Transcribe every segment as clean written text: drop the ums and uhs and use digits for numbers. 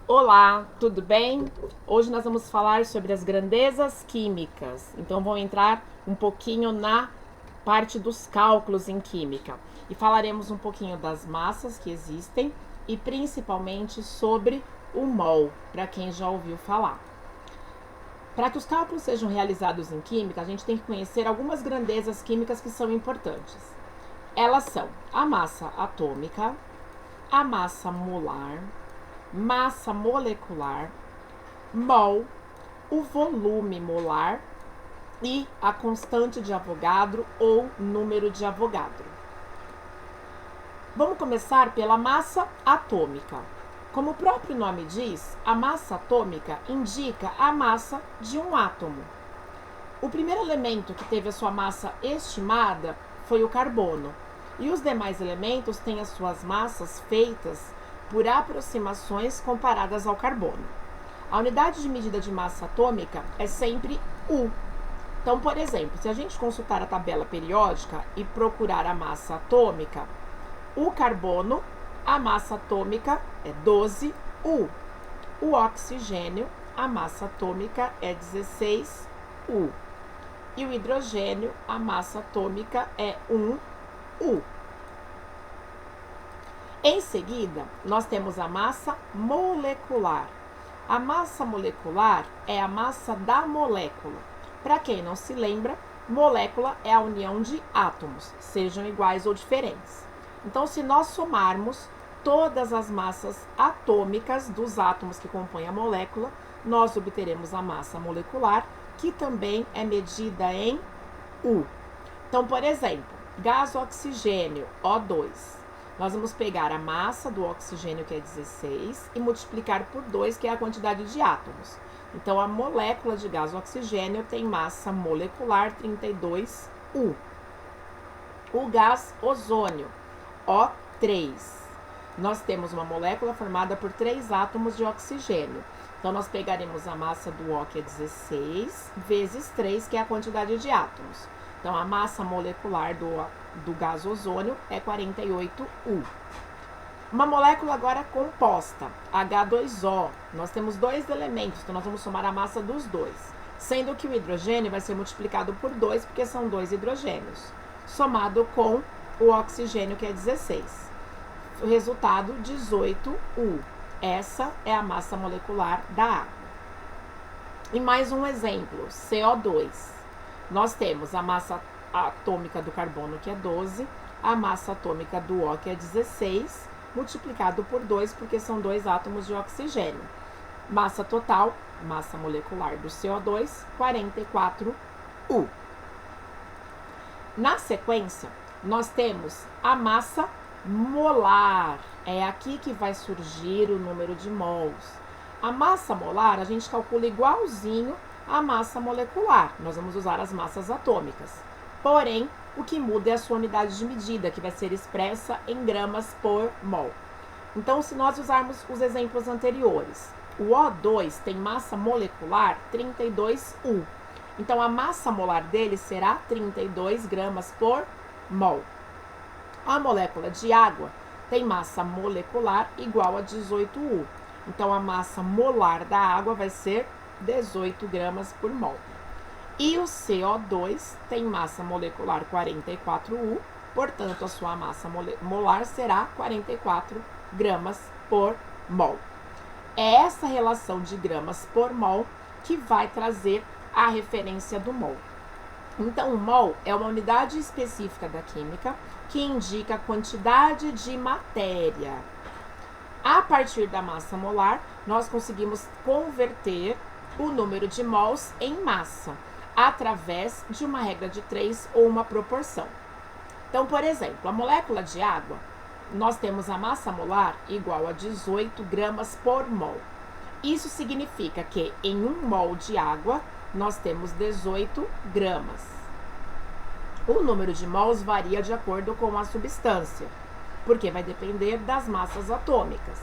Olá, tudo bem? Hoje nós vamos falar sobre as grandezas químicas. Então vamos entrar um pouquinho na parte dos cálculos em química e falaremos um pouquinho das massas que existem e principalmente sobre o mol, para quem já ouviu falar. Para que os cálculos sejam realizados em química, a gente tem que conhecer algumas grandezas químicas que são importantes. Elas são a massa atômica, a massa molar, massa molecular, mol, o volume molar e a constante de Avogadro ou número de Avogadro. Vamos começar pela massa atômica. Como o próprio nome diz, a massa atômica indica a massa de um átomo. O primeiro elemento que teve a sua massa estimada foi o carbono, e os demais elementos têm as suas massas feitas por aproximações comparadas ao carbono. A unidade de medida de massa atômica é sempre U. Então, por exemplo, se a gente consultar a tabela periódica e procurar a massa atômica, o carbono, a massa atômica é 12U. O oxigênio, a massa atômica é 16U. E o hidrogênio, a massa atômica é 1U. Em seguida, nós temos a massa molecular. A massa molecular é a massa da molécula. Para quem não se lembra, molécula é a união de átomos, sejam iguais ou diferentes. Então, se nós somarmos todas as massas atômicas dos átomos que compõem a molécula, nós obteremos a massa molecular, que também é medida em U. Então, por exemplo, gás oxigênio, O2. Nós vamos pegar a massa do oxigênio, que é 16, e multiplicar por 2, que é a quantidade de átomos. Então, a molécula de gás oxigênio tem massa molecular 32U. O gás ozônio, O3. Nós temos uma molécula formada por 3 átomos de oxigênio. Então, nós pegaremos a massa do O, que é 16, vezes 3, que é a quantidade de átomos. Então, a massa molecular do gás ozônio é 48U. Uma molécula agora composta, H2O. Nós temos dois elementos, então nós vamos somar a massa dos dois. Sendo que o hidrogênio vai ser multiplicado por 2, porque são 2 hidrogênios. Somado com o oxigênio, que é 16. O resultado, 18U. Essa é a massa molecular da água. E mais um exemplo, CO2. Nós temos a massa atômica do carbono, que é 12, a massa atômica do O, que é 16, multiplicado por 2, porque são 2 átomos de oxigênio. Massa total, massa molecular do CO2, 44U. Na sequência, nós temos a massa molar. É aqui que vai surgir o número de mols. A massa molar a gente calcula igualzinho à massa molecular. Nós vamos usar as massas atômicas. Porém, o que muda é a sua unidade de medida, que vai ser expressa em gramas por mol. Então, se nós usarmos os exemplos anteriores, o O2 tem massa molecular 32U. Então, a massa molar dele será 32 gramas por mol. A molécula de água tem massa molecular igual a 18U. Então, a massa molar da água vai ser 18 gramas por mol. E o CO2 tem massa molecular 44U, portanto, a sua massa molar será 44 gramas por mol. É essa relação de gramas por mol que vai trazer a referência do mol. Então, o mol é uma unidade específica da química que indica a quantidade de matéria. A partir da massa molar, nós conseguimos converter o número de mols em massa, através de uma regra de 3 ou uma proporção. Então, por exemplo, a molécula de água, nós temos a massa molar igual a 18 gramas por mol. Isso significa que em 1 mol de água, nós temos 18 gramas. O número de mols varia de acordo com a substância, porque vai depender das massas atômicas.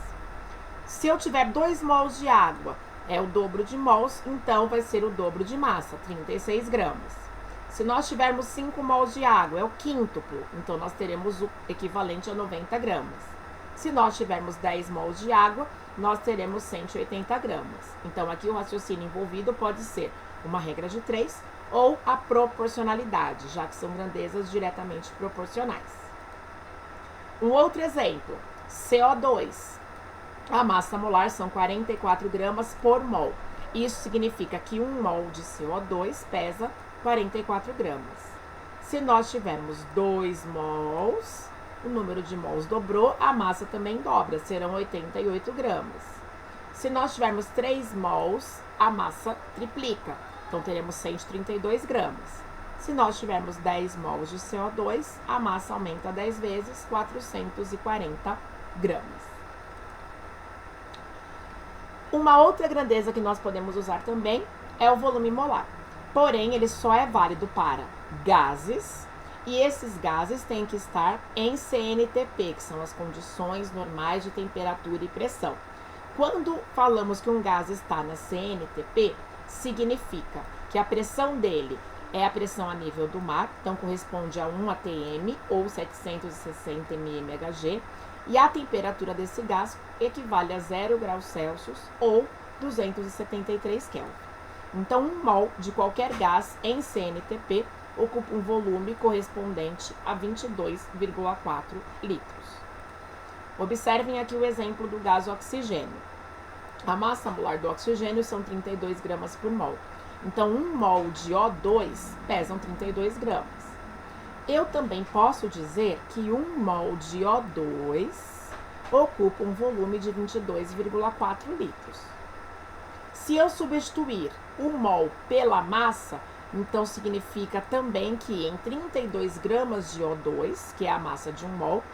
Se eu tiver 2 mols de água, é o dobro de mols, então vai ser o dobro de massa, 36 gramas. Se nós tivermos 5 mols de água, é o quíntuplo, então nós teremos o equivalente a 90 gramas. Se nós tivermos 10 mols de água, nós teremos 180 gramas. Então, aqui o raciocínio envolvido pode ser uma regra de 3 ou a proporcionalidade, já que são grandezas diretamente proporcionais. Um outro exemplo, CO2. A massa molar são 44 gramas por mol. Isso significa que 1 mol de CO2 pesa 44 gramas. Se nós tivermos 2 mols, o número de mols dobrou, a massa também dobra, serão 88 gramas. Se nós tivermos 3 mols, a massa triplica, então teremos 132 gramas. Se nós tivermos 10 mols de CO2, a massa aumenta 10 vezes, 440 gramas. Uma outra grandeza que nós podemos usar também é o volume molar. Porém, ele só é válido para gases, e esses gases têm que estar em CNTP, que são as condições normais de temperatura e pressão. Quando falamos que um gás está na CNTP, significa que a pressão dele é a pressão a nível do mar, então corresponde a 1 atm ou 760 mmHg, e a temperatura desse gás equivale a 0 graus Celsius ou 273 Kelvin. Então, 1 mol de qualquer gás em CNTP ocupa um volume correspondente a 22,4 litros. Observem aqui o exemplo do gás oxigênio. A massa molar do oxigênio são 32 gramas por mol. Então, 1 mol de O2 pesam 32 gramas. Eu também posso dizer que 1 mol de O2 ocupa um volume de 22,4 litros. Se eu substituir 1 mol pela massa, então significa também que em 32 gramas de O2, que é a massa de 1 mol,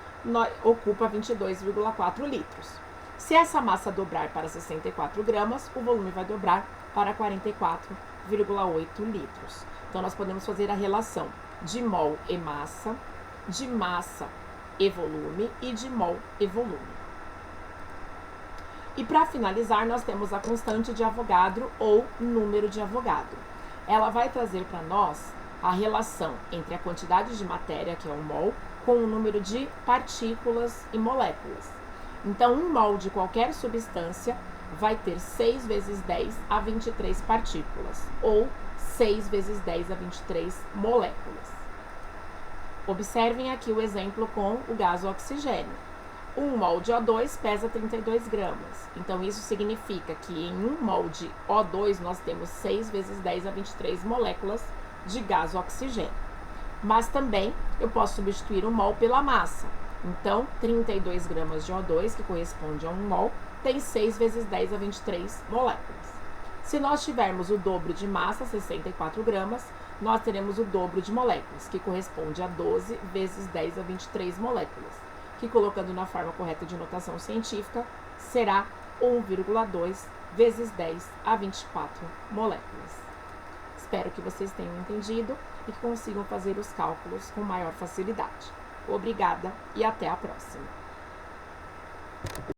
ocupa 22,4 litros. Se essa massa dobrar para 64 gramas, o volume vai dobrar para 44,8 litros. Então, nós podemos fazer a relação de mol e massa, de massa e volume e de mol e volume. E para finalizar, nós temos a constante de Avogadro ou número de Avogadro. Ela vai trazer para nós a relação entre a quantidade de matéria, que é 1 mol, com o número de partículas e moléculas. Então, 1 mol de qualquer substância vai ter 6 vezes 10 a 23 partículas, ou 6 vezes 10 a 23 moléculas. Observem aqui o exemplo com o gás oxigênio. 1 mol de O2 pesa 32 gramas. Então, isso significa que em 1 mol de O2 nós temos 6 vezes 10 a 23 moléculas de gás oxigênio. Mas também eu posso substituir o mol pela massa. Então, 32 gramas de O2, que corresponde a 1 mol, tem 6 vezes 10 a 23 moléculas. Se nós tivermos o dobro de massa, 64 gramas, nós teremos o dobro de moléculas, que corresponde a 12 vezes 10 a 23 moléculas, que colocando na forma correta de notação científica, será 1,2 vezes 10 a 24 moléculas. Espero que vocês tenham entendido e que consigam fazer os cálculos com maior facilidade. Obrigada e até a próxima!